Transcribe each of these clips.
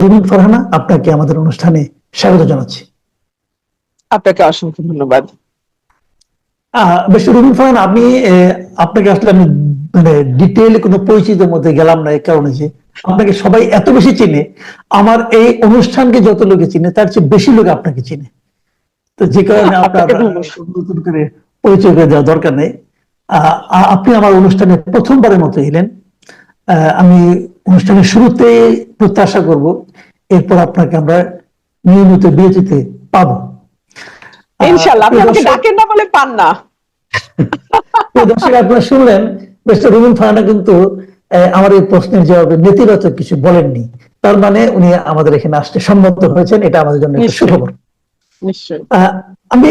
রুমিন ফারহানা, আপনাকে আমাদের অনুষ্ঠানে স্বাগত জানাচ্ছি। আপনাকে অসংখ্য ধন্যবাদ। বেশি রুমিন ফারহানা, আপনাকে আসলে আমি মানে ডিটেইলে কোনো পরিচিতির মধ্যে গেলাম না, এই কারণে যে আপনাকে সবাই এত বেশি চিনে, আমার এই অনুষ্ঠানকে যত লোকে চিনে তার চেয়ে বেশি লোক আপনাকে চিনে। তো যে কারণে আপনার নতুন করে পরিচয় করে দেওয়া দরকার নেই। আপনি আমার অনুষ্ঠানে প্রথমবারের মতো এলেন। আমি অনুষ্ঠানের শুরুতে প্রত্যাশা করব এরপর আপনাকে আমরা নিয়মিত বিরতিতে পাবো ইনশাআল্লাহ। আপনি আমাকে ডাকেন না বলে পান না। দর্শক, আপনারা শুনলেন মিস্টার রুমিন ফারহানা কিন্তু আমার এই প্রশ্নের জবাবে নেতিবাচক কিছু বলেননি। তার মানে উনি আমাদের এখানে আসতে সম্মত হয়েছেন, এটা আমাদের জন্য একটা সুখবর। নিশ্চয়ই। আমি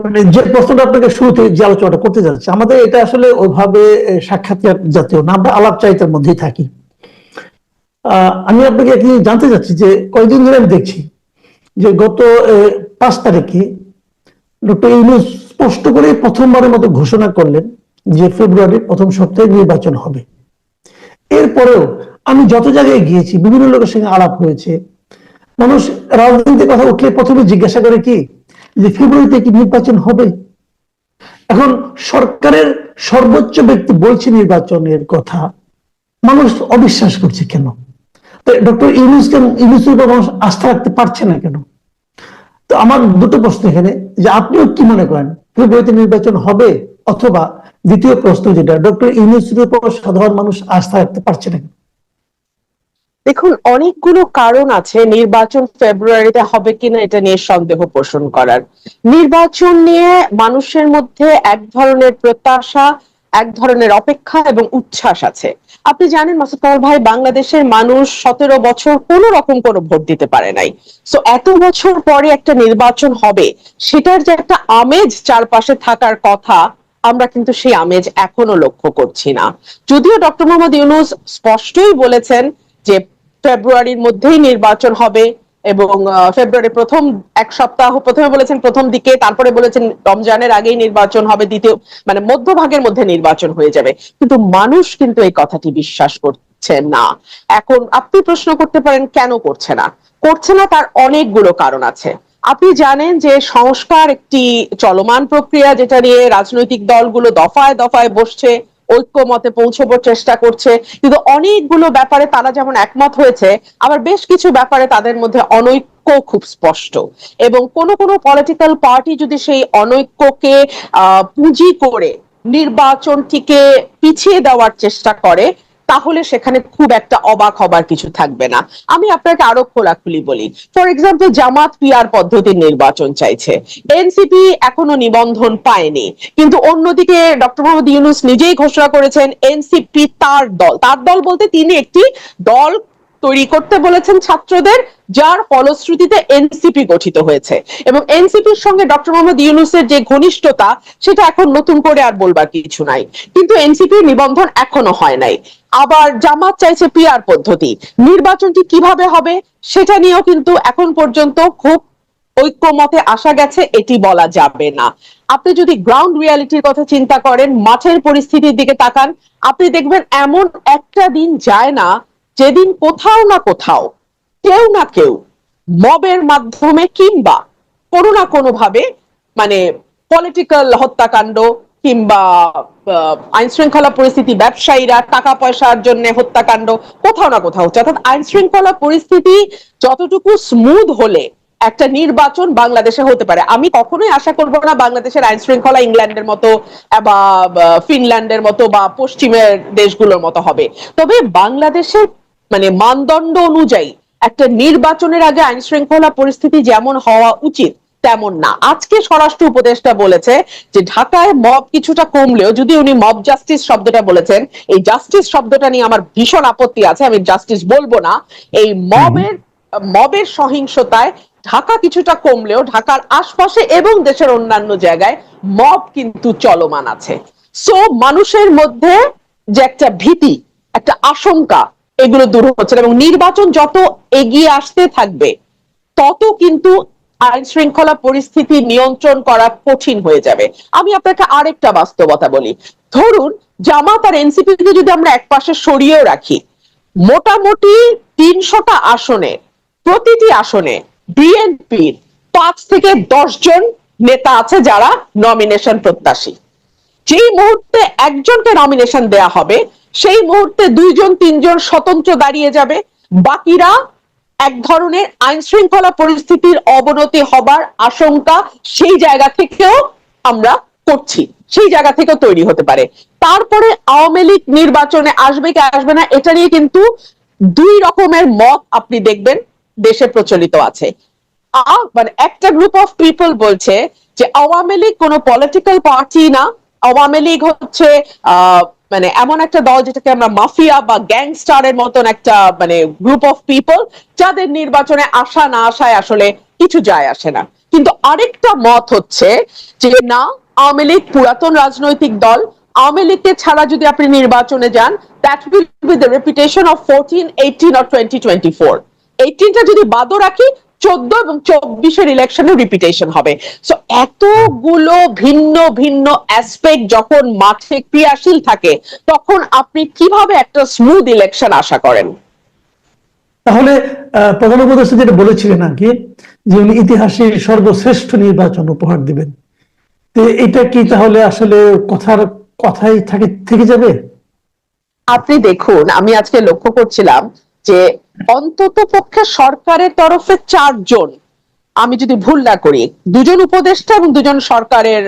মানে যে প্রশ্নটা আপনাকে শুরুতে যে আলোচনাটা করতে যাচ্ছি, আমাদের এটা আসলে ওইভাবে সাক্ষাৎকার জাতীয় না, আমরা আলাপ চারিতার মধ্যেই থাকি। আমি আপনাকে কি জানতে চাচ্ছি যে কয়েকদিন ধরে আমি দেখছি যে গত 5 তারিখে ডক্টর ইউনূস স্পষ্ট করে প্রথমবারের মতো ঘোষণা করলেন যে ফেব্রুয়ারির প্রথম সপ্তাহে নির্বাচন হবে। এরপরেও আমি যত জায়গায় গিয়েছি, বিভিন্ন লোকের সঙ্গে আলাপ হয়েছে, মানুষ রাজনীতির কথা উঠলে প্রথমে জিজ্ঞাসা করে কি যে ফেব্রুয়ারিতে কি নির্বাচন হবে। এখন সরকারের সর্বোচ্চ ব্যক্তি বলছে নির্বাচনের কথা, মানুষ অবিশ্বাস করছে কেন? ডক্টর ইউনূসের উপর মানুষ আস্থা রাখতে পারছে না কেন? তো আমার দুটো প্রশ্ন এখানে, যে আপনিও কি মনে করেন ফেব্রুয়ারিতে নির্বাচন হবে, অথবা দ্বিতীয় প্রশ্ন যেটা, ডক্টর ইউনূসের উপর সাধারণ মানুষ আস্থা রাখতে পারছে না? দেখুন, অনেকগুলো কারণ আছে নির্বাচন ফেব্রুয়ারিতে হবে কিনা এটা নিয়ে সন্দেহ পোষণ করার। নির্বাচন নিয়ে মানুষের মধ্যে এক ধরনের প্রত্যাশা, এক ধরনের অপেক্ষা এবং উচ্ছ্বাস আছে। আপনি জানেন মাসুদ কামাল ভাই, বাংলাদেশের মানুষ 17 বছর কোনো রকম কোনো ভোট দিতে পারে নাই। সো এত বছর পরে একটা নির্বাচন হবে, সেটার যে একটা আমেজ চারপাশে থাকার কথা, আমরা কিন্তু সেই আমেজ এখনো লক্ষ্য করছি না। যদিও ডক্টর মোহাম্মদ ইউনূস স্পষ্টই বলেছেন যে ফেব্রুয়ারির মধ্যেই নির্বাচন হবে, এবং ফেব্রুয়ারির প্রথম এক সপ্তাহ, প্রথমে বলেছেন প্রথম দিকে, তারপরে বলেছেন রমজানের আগেই নির্বাচন হবে, দ্বিতীয় মানে মধ্যভাগের মধ্যে নির্বাচন হয়ে যাবে। কিন্তু মানুষ কিন্তু এই কথাটি বিশ্বাস করছে না। এখন আপনি প্রশ্ন করতে পারেন কেন করছে না। করছে না তার অনেকগুলো কারণ আছে। আপনি জানেন যে সংস্কার একটি চলমান প্রক্রিয়া, যেটা নিয়ে রাজনৈতিক দলগুলো দফায় দফায় বসছে, ঐক্যমতে পৌঁছাবার চেষ্টা করছে, কিন্তু অনেকগুলো ব্যাপারে তারা যেমন একমত হয়েছে, আবার বেশ কিছু ব্যাপারে তাদের মধ্যে অনৈক্য খুব স্পষ্ট। এবং কোন কোন পলিটিক্যাল পার্টি যদি সেই অনৈক্যকে পুঁজি করে নির্বাচনটিকে পিছিয়ে দেওয়ার চেষ্টা করে, তাহলে সেখানে খুব একটা অবাক হবার কিছু থাকবে না। আমি আপনাকে আরো খোলাখুলি বলি। ফর এক্সাম্পল, জামাত পিআর পদ্ধতির নির্বাচন চাইছে, এনসিপি এখনো নিবন্ধন পায়নি, কিন্তু অন্যদিকে ডক্টর মোহাম্মদ ইউনূস নিজেই ঘোষণা করেছেন এনসিপি তার দল বলতে তিনি একটি দল তৈরি করতে বলেছেন ছাত্রদের, যার ফলশ্রুতিতে এনসিপি গঠিত হয়েছে। এবং এনসিপির সঙ্গে ডক্টর মোহাম্মদ ইউনূসের যে ঘনিষ্ঠতা, সেটা এখন নতুন করে আর বলবার কিছু নাই, কিন্তু এনসিপির নিবন্ধন এখনো হয় নাই। আবার জামাত চাইছে পিআর পদ্ধতি। নির্বাচনটি কিভাবে হবে সেটা নিয়েও কিন্তু এখন পর্যন্ত খুব ঐক্যমতে আসা গেছে এটি বলা যাবে না। আপনি যদি গ্রাউন্ড রিয়ালিটির কথা চিন্তা করেন, মাঠের পরিস্থিতির দিকে তাকান, আপনি দেখবেন এমন একটা দিন যায় না যেদিন কোথাও না কোথাও কেউ না কেউ মবের মাধ্যমে কিংবা কোনো না কোনো ভাবে, মানে পলিটিক্যাল হত্যাকাণ্ড কিংবা আইন শৃঙ্খলা পরিস্থিতি, ব্যবসায়ীরা টাকা পয়সার জন্য হত্যাকাণ্ড কোথাও না কোথাও হচ্ছে। অর্থাৎ আইন শৃঙ্খলা পরিস্থিতি যতটুকু স্মুথ হলে একটা নির্বাচন বাংলাদেশে হতে পারে। আমি কখনোই আশা করব না বাংলাদেশের আইন শৃঙ্খলা ইংল্যান্ডের মতো বা ফিনল্যান্ডের মতো বা পশ্চিমের দেশগুলোর মতো হবে। তবে বাংলাদেশের মানে মানদণ্ড অনুযায়ী একটা নির্বাচনের আগে আইন শৃঙ্খলা পরিস্থিতি যেমন হওয়া উচিত তেমন না। আজকে স্বরাষ্ট্র উপদেষ্টা বলেছে যে ঢাকায় মব কিছুটা কমলেও, যদি উনি মব জাস্টিস শব্দটা বলেছেন, এই জাস্টিস শব্দটা নিয়ে আমার ভীষণ আপত্তি আছে, আমি জাস্টিস বলবো না। এই মবের সহিংসতায় ঢাকা কিছুটা কমলেও ঢাকার আশপাশে এবং দেশের অন্যান্য জায়গায় মব কিন্তু চলমান আছে। সো মানুষের মধ্যে যে একটা ভীতি, একটা আশঙ্কা, এগুলো দূর হচ্ছে না। এবং নির্বাচন যত এগিয়ে আসতে থাকবে তত কিন্তু আইন শৃঙ্খলা পরিস্থিতি নিয়ন্ত্রণ করা কঠিন হয়ে যাবে। আমি আপনাকে আরেকটা বাস্তবতা বলি। ধরুন জামাত আর এনসিপি কে যদি আমরা একপাশে সরিয়েও রাখি, মোটামুটি 300টা আসনে, প্রতিটি আসনে বিএনপির 5 থেকে 10 জন নেতা আছে যারা নমিনেশন প্রত্যাশী। যেই মুহূর্তে একজনকে নমিনেশন দেয়া হবে সেই মুহূর্তে 2-3 জন স্বতন্ত্র দাঁড়িয়ে যাবে, বাকিরা এক ধরনের আইন শৃঙ্খলা পরিস্থিতির অবনতি হবার আশঙ্কা সেই জায়গা থেকেও আমরা করছি, সেই জায়গা থেকেও তৈরি হতে পারে। তারপরে আওয়ামী লীগ নির্বাচনে আসবে কি আসবে না এটা নিয়ে কিন্তু 2 রকমের মত আপনি দেখবেন দেশে প্রচলিত আছে। মানে একটা গ্রুপ অফ পিপল বলছে যে আওয়ামী লীগ কোনো পলিটিক্যাল পার্টি না, আওয়ামী লীগ হচ্ছে মানে এমন একটা দল যেটাকে আমরা মাফিয়া বা গ্যাংস্টারের মতন একটা মানে গ্রুপ অফ পিপল, যাদের নির্বাচনে আসা না আসায় আসলে কিছু যায় আসে না। কিন্তু আরেকটা মত হচ্ছে যে না, আওয়ামী লীগ পুরাতন রাজনৈতিক দল, আওয়ামী লীগকে ছাড়া যদি আপনি নির্বাচনে যান that will be the reputation of 14, 18 or 2024। 18টা যদি বাদও রাখি 14 এবং 24-এর ইলেকশনের রিপিটেশন হবে। সো এতগুলো ভিন্ন ভিন্ন অ্যাসপেক্ট যখন মাঠে ক্রিয়াশীল থাকে তখন আপনি কিভাবে একটা স্মুথ ইলেকশন আশা করেন? তাহলে প্রধান উপদেষ্টা যেটা বলেছিলেন আর কি, যে উনি ইতিহাসে সর্বশ্রেষ্ঠ নির্বাচন উপহার দিবেন, তো এটা কি তাহলে আসলে কথাই থেকে যাবে? আপনি দেখুন, আমি আজকে লক্ষ্য করছিলাম যে অন্তত পক্ষে সরকারের তরফে 4 জন, আমি যদি ভুল না করি 2 জন উপদেষ্টা এবং 2 জন সরকারের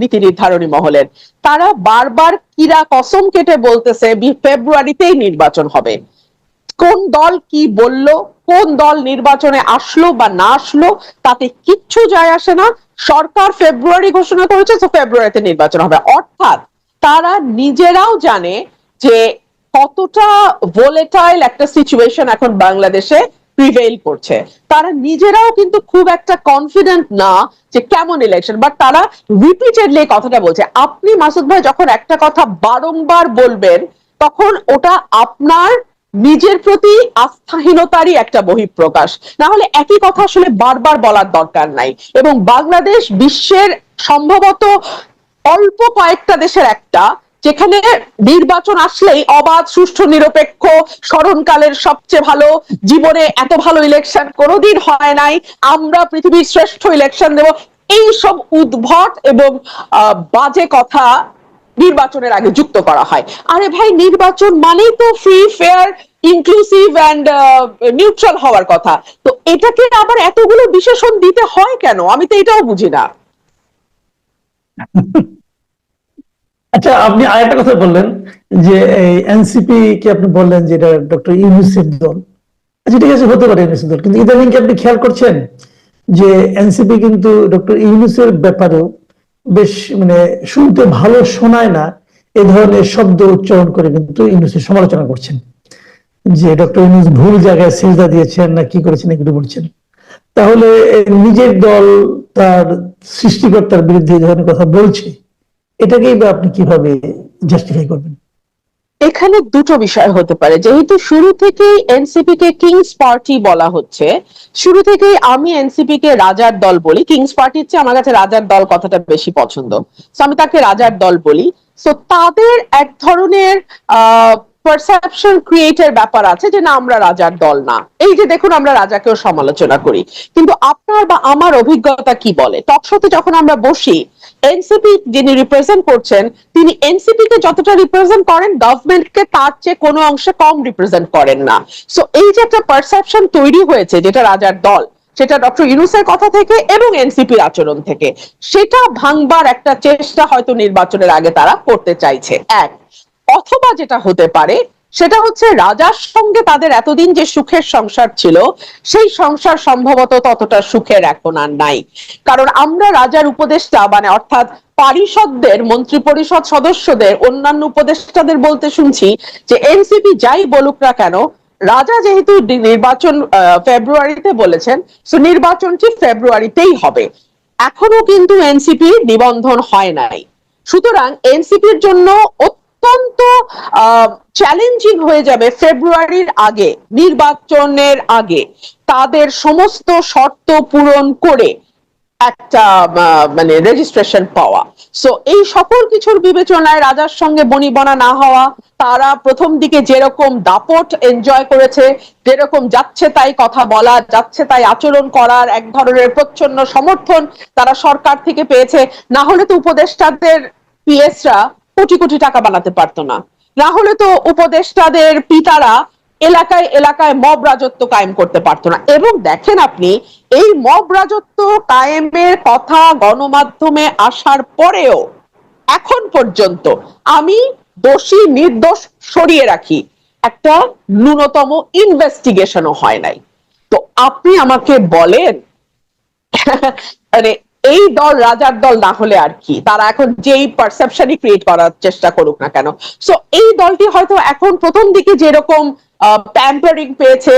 নীতি নির্ধারণী মহলের, তারা বারবার কিরা কসম কেটে বলতেছে ফেব্রুয়ারিতেই নির্বাচন হবে। কোন দল কি বলল, কোন দল নির্বাচনে আসলো বা না আসলো তাতে কিচ্ছু যায় আসে না, সরকার ফেব্রুয়ারি ঘোষণা করেছে তো ফেব্রুয়ারিতে নির্বাচন হবে। অর্থাৎ তারা নিজেরাও জানে যে কতটা ভোলেটাইল একটা সিচুয়েশন এখন বাংলাদেশে প্রিভেইল করছে। তারা নিজেরাও কিন্তু খুব একটা কনফিডেন্ট না যে কেমন ইলেকশন, বাট তারা রিপিটেডলি কথাটা বলছে। আপনি মাসুদ ভাই যখন একটা কথা বারংবার বলবেন তখন ওটা আপনার নিজের প্রতি আস্থাহীনতারই একটা বহিঃপ্রকাশ, না হলে একই কথা আসলে বারবার বলার দরকার নাই। এবং বাংলাদেশ বিশ্বের সম্ভবত অল্প কয়েকটা দেশের একটা যেখানে নির্বাচন আসলেই অবাধ, সুষ্ঠু, নিরপেক্ষ, স্মরণকালের সবচেয়ে ভালো, জীবনে এত ভালো ইলেকশন কোনোদিন হয় নাই, আমরা পৃথিবীর শ্রেষ্ঠ ইলেকশন দেব, এই সব উদ্ভট এবং বাজে কথা নির্বাচনের আগে যুক্ত করা হয়। আরে ভাই, নির্বাচন মানেই তো free, fair, inclusive and neutral হওয়ার কথা। তো এটাকে আবার এতগুলো বিশেষণ দিতে হয় কেন, আমি তো এটাও বুঝি না। আচ্ছা, আপনি আরেকটা কথা বললেন যে এই এনসিপি কে আপনি বললেন যে এটা ডক্টর ইউনূসের দল। আচ্ছা ঠিক আছে, হতে পারে ইউনূসের দল, কিন্তু ইদানিং কি আপনি খেয়াল করছেন যে এনসিপি কিন্তু ডক্টর ইউনূসের ব্যাপারেও বেশ মানে শুনতে ভালো শোনায় না এই ধরনের শব্দ উচ্চারণ করে কিন্তু ইউনূসের সমালোচনা করছেন, যে ডক্টর ইউনূস ভুল জায়গায় সিজদা দিয়েছেন না কি করেছেন এগুলো বলছেন। তাহলে নিজের দল তার সৃষ্টিকর্তার বিরুদ্ধে এই ধরনের কথা বলছে, এটাকেই বা আপনি কিভাবে জাস্টিফাই করবেন? এখানে দুটো বিষয় হতে পারে। যেহেতু শুরু থেকেই এনসিপি কে কিংস পার্টি বলা হচ্ছে, শুরু থেকেই আমি এনসিপি কে রাজার দল বলি, কিংস পার্টির চেয়ে আমার কাছে রাজার দল কথাটা বেশি পছন্দ, তো আমি তাকে রাজার দল বলি। তো তাদের এক ধরনের পারসেপশন ক্রিয়েটের ব্যাপার আছে যে না, আমরা রাজার দল না। এই যে দেখুন, আমরা রাজাকেও সমালোচনা করি, কিন্তু আপনার বা আমার অভিজ্ঞতা কি বলে, টকশোতে যখন আমরা বসি এনসিপি যিনি রিপ্রেজেন্ট করছেন তিনি এনসিপি কে যতটা রিপ্রেজেন্ট করেন গভর্নমেন্টকে তার চেয়ে কোনো অংশে কম রিপ্রেজেন্ট করেন না। সো এই যে একটা পারসেপশন তৈরি হয়েছে যেটা রাজার দল, সেটা ডক্টর ইউনূসের কথা থেকে এবং এনসিপির আচরণ থেকে, সেটা ভাঙবার একটা চেষ্টা হয়তো নির্বাচনের আগে তারা করতে চাইছে। এক, অথবা যেটা হতে পারে সেটা হচ্ছে রাজার সঙ্গে তাদের এতদিন যে সুখের সংসার ছিল সেই সংসার সম্ভবত ততটা সুখের এখন আর নাই। কারণ আমরা রাজার উপদেষ্টা মানে অর্থাৎ পারিষদদের, মন্ত্রী পরিষদ সদস্যদের, অন্যান্য উপদেষ্টাদের বলতে শুনছি যে এনসিপি যাই বলুক না কেন, রাজা যেহেতু নির্বাচন ফেব্রুয়ারিতে বলেছেন, তো নির্বাচনটি ফেব্রুয়ারিতেই হবে। এখনো কিন্তু এনসিপি নিবন্ধন হয় নাই। সুতরাং এনসিপির জন্য অত্যন্ত চ্যালেঞ্জিং হয়ে যাবে ফেব্রুয়ারির আগে, নির্বাচনের আগে তাদের সমস্ত শর্ত পূরণ করে একটা মানে রেজিস্ট্রেশন পাওয়া। সো এই সকল কিছুর বিবেচনায় রাজার সঙ্গে বনিবনা না হওয়া, তারা প্রথম দিকে যেরকম দাপট এনজয় করেছে, যেরকম যাচ্ছে তাই কথা বলা, যাচ্ছে তাই আচরণ করার এক ধরনের প্রচ্ছন্ন সমর্থন তারা সরকার থেকে পেয়েছে, না হলে তো উপদেষ্টাদের পিএসরা কোটি কোটি টাকা বানাতে পারতো না, না হলে তো উপদেষ্টাদের পিতারা এলাকায় এলাকায় মব রাজত্ব কায়েম করতে পারতো না। এবং দেখেন আপনি, এই মব রাজত্ব কায়েমের কথা গণমাধ্যমে আসার পরেও এখন পর্যন্ত আমি দোষী নির্দোষ সরিয়ে রাখি, একটা ন্যূনতম ইনভেস্টিগেশনও হয় নাই। তো আপনি আমাকে বলেন, মানে এই দল রাজার দল না হলে আর কি, তারা এখন যেই পারসেপশনই ক্রিয়েট করার চেষ্টা করুক না কেন। সো এই দলটি হয়তো এখন প্রথম দিকে যেরকম প্যাম্পারিং পেয়েছে,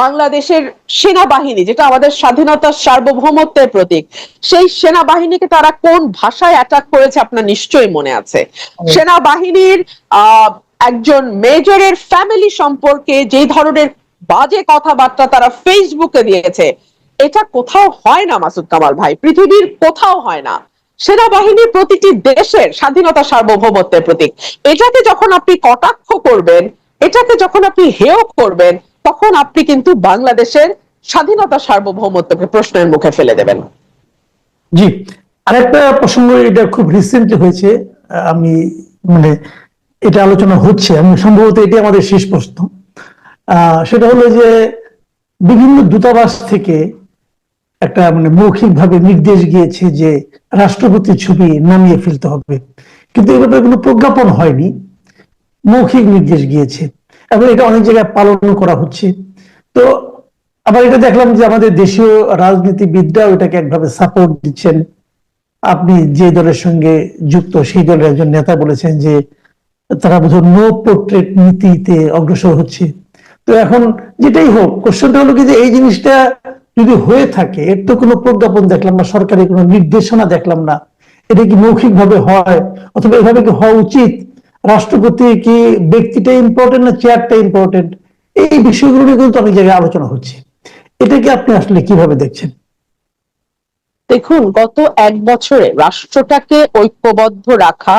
বাংলাদেশের সেনাবাহিনী যেটা আমাদের স্বাধীনতার সার্বভৌমত্বের প্রতীক, সেই সেনাবাহিনীকে তারা কোন ভাষায় অ্যাটাক করেছে আপনার নিশ্চয়ই মনে আছে। সেনাবাহিনীর একজন মেজরের ফ্যামিলি সম্পর্কে যে ধরনের বাজে কথাবার্তা তারা ফেসবুকে দিয়েছে, এটা কোথাও হয় না মাসুদ কামাল ভাই, পৃথিবীর কোথাও হয় না। সেনাবাহিনী প্রতিটি দেশের স্বাধীনতা সার্বভৌমত্বের প্রতীক। এটাকে যখন আপনি কটাক্ষ করবেন, এটাকে যখন আপনি হেয় করবেন, তখন আপনি কিন্তু বাংলাদেশের স্বাধীনতা সার্বভৌমত্বকে প্রশ্নের মুখে ফেলে দেবেন। জি, আরেকটা প্রসঙ্গ, এটা খুব রিসেন্টলি হয়েছে, আমি মানে এটা আলোচনা হচ্ছে, আমি সম্ভবত এটি আমাদের শেষ প্রশ্ন। সেটা হলো যে বিভিন্ন দূতাবাস থেকে একটা মানে মৌখিকভাবে নির্দেশ গিয়েছে যে রাষ্ট্রপতির ছবি নামিয়ে ফেলতে হবে, কিন্তু এ ব্যাপারে কোনো প্রজ্ঞাপন হয়নি, মৌখিক নির্দেশ গিয়েছে এবং এটা অনেক জায়গায় পালন করা হচ্ছে। তো আবার এটা দেখলাম যে আমাদের দেশীয় রাজনীতিবিদরাও এটাকে একভাবে সাপোর্ট দিচ্ছেন। আপনি যে দলের সঙ্গে যুক্ত সেই দলের একজন নেতা বলেছেন যে তারা বোধহয় নো পোর্ট্রেট নীতিতে অগ্রসর হচ্ছে। তো এখন যেটাই হোক, কোশ্চেনটা হলো কি যে এই জিনিসটা যদি হয়ে থাকে, এর তো কোনো প্রজ্ঞাপন দেখলাম না, সরকারি কোনো নির্দেশনা দেখলাম না, এটা কি মৌখিক ভাবে হয় অথবা এভাবে কি হওয়া উচিত? রাষ্ট্রপতি কি ব্যক্তিটা ইম্পর্টেন্ট না চেয়ারটা ইম্পর্টেন্ট? এই বিষয়গুলো নিয়ে কিন্তু অনেক জায়গায় আলোচনা হচ্ছে। এটাকে আপনি আসলে কিভাবে দেখছেন? দেখুন, গত এক বছরে রাষ্ট্রটাকে ঐক্যবদ্ধ রাখা,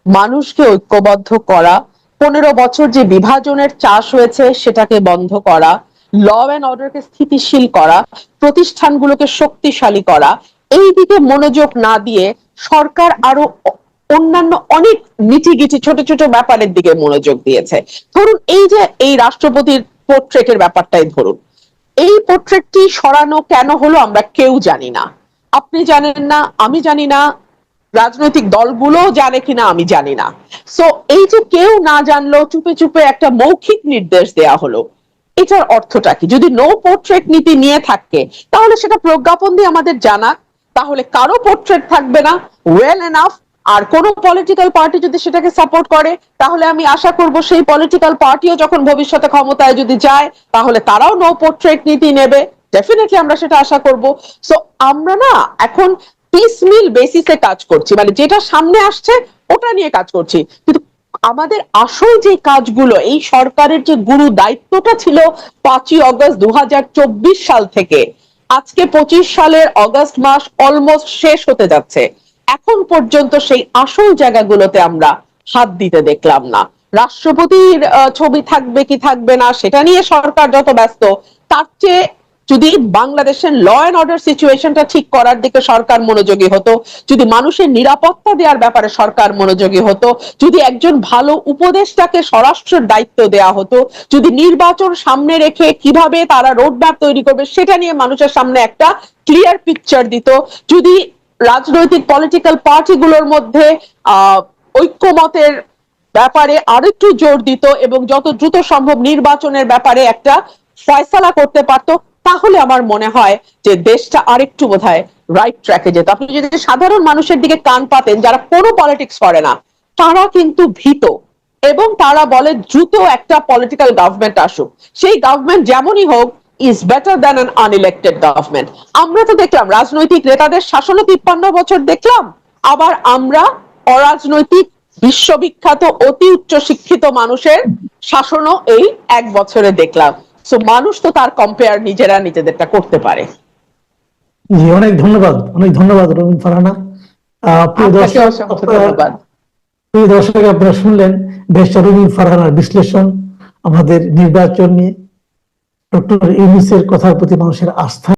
মানুষকে ঐক্যবদ্ধ করা, 15 বছর যে বিভাজনের চাষ হয়েছে সেটাকে বন্ধ করা, ল অ্যান্ড অর্ডারকে স্থিতিশীল করা, প্রতিষ্ঠানগুলোকে শক্তিশালী করা, এই দিকে মনোযোগ না দিয়ে সরকার আরো অন্যান্য অনেক নিটিগিটি ছোট ছোট ব্যাপারের দিকে মনোযোগ দিয়েছে। ধরুন এই যে এই রাষ্ট্রপতির পোর্ট্রেটের ব্যাপারটাই ধরুন, এই পোর্ট্রেটটি সরানো কেন হলো আমরা কেউ জানি না, আপনি জানেন না, আমি জানি না, রাজনৈতিক দলগুলো জানে কিনা আমি জানি না। সো এই যে কেউ না জানলো, চুপে চুপে একটা মৌখিক নির্দেশ দেয়া হলো, এটার অর্থটা কি? যদি নো পোর্ট্রেট নীতি নিয়ে থাকে তাহলে সেটা প্রজ্ঞাপন দিয়ে আমাদের জানা, তাহলে কারো পোর্ট্রেট থাকবে না, ওয়েল এনাফ। আর কোন পলিটিক্যাল পার্টি যদি সেটাকে সাপোর্ট করে, তাহলে আমি আশা করব সেই পলিটিক্যাল পার্টিও যখন ভবিষ্যতে ক্ষমতায় যদি যায়, তাহলে তারাও নো পোর্ট্রেট নীতি নেবে, ডেফিনেটলি আমরা সেটা আশা করব। সো আমরা না এখন পিসমিল বেসিসে কাজ করছি, মানে যেটা সামনে আসছে ওটা নিয়ে কাজ করছি, কিন্তু আমাদের আসল যে কাজগুলো, এই সরকারের যে গুরু দায়িত্বটা ছিল 5ই অগস্ট 2024 সাল থেকে আজকে 25 সালের অগস্ট মাস অলমোস্ট শেষ হতে যাচ্ছে, এখন পর্যন্ত সেই আসল জায়গাগুলোতে আমরা হাত দিতে দেখলাম না। রাষ্ট্রপতির ছবি থাকবে কি থাকবে না সেটা নিয়ে সরকার যত ব্যস্ত, তার চেয়ে যদি বাংলাদেশের ল অ্যান্ড অর্ডার সিচুয়েশনটা ঠিক করার দিকে সরকার মনোযোগী হতো, যদি মানুষের নিরাপত্তা দেওয়ার ব্যাপারে সরকার মনোযোগী হতো, যদি একজন ভালো উপদেষ্টাকে স্বরাষ্ট্রের দায়িত্ব দেওয়া হতো, যদি নির্বাচন সামনে রেখে কিভাবে তারা রোডম্যাপ তৈরি করবে সেটা নিয়ে মানুষের সামনে একটা ক্লিয়ার পিকচার দিত, যদি রাজনৈতিক পলিটিক্যাল পার্টিগুলোর মধ্যে ঐক্যমতের ব্যাপারে আরেকটু জোর দিত এবং যত দ্রুত সম্ভব নির্বাচনের ব্যাপারে একটা ফয়সালা করতে পারতো, তাহলে আমার মনে হয় যে দেশটা আরেকটু বোধহয় রাইট ট্র্যাকে যেত। আপনি যদি সাধারণ মানুষের দিকে কান পাতেন যারা কোনো পলিটিক্স করে না, তারা কিন্তু ভীত এবং তারা বলে দ্রুত একটা পলিটিক্যাল গভর্নমেন্ট আসুক, সেই গভর্নমেন্ট যেমনই হোক is better than an unelected government. আমরা তো দেখলাম রাজনৈতিক নেতাদের শাসনে 53 বছর দেখলাম, আবার আমরা অরাজনৈতিক বিশ্ববিখ্যাত অতি উচ্চ শিক্ষিত মানুষের শাসনও এই এক বছরে দেখলাম। সো মানুষ তো তার কম্পেয়ার নিজেরা নিজেদেরটা করতে পারে। জি, অনেক ধন্যবাদ রবিন ফারহানা। প্রিয় আপনাকে দর্শক, অসংখ্য ধন্যবাদ। প্রিয় দর্শক, আপনারা শুনলেন ব্যারিস্টার রবিন ফারহানার বিশ্লেষণ আমাদের নির্বাচন নিয়ে, ডক্টর ইউনূসের কথার প্রতি মানুষের আস্থা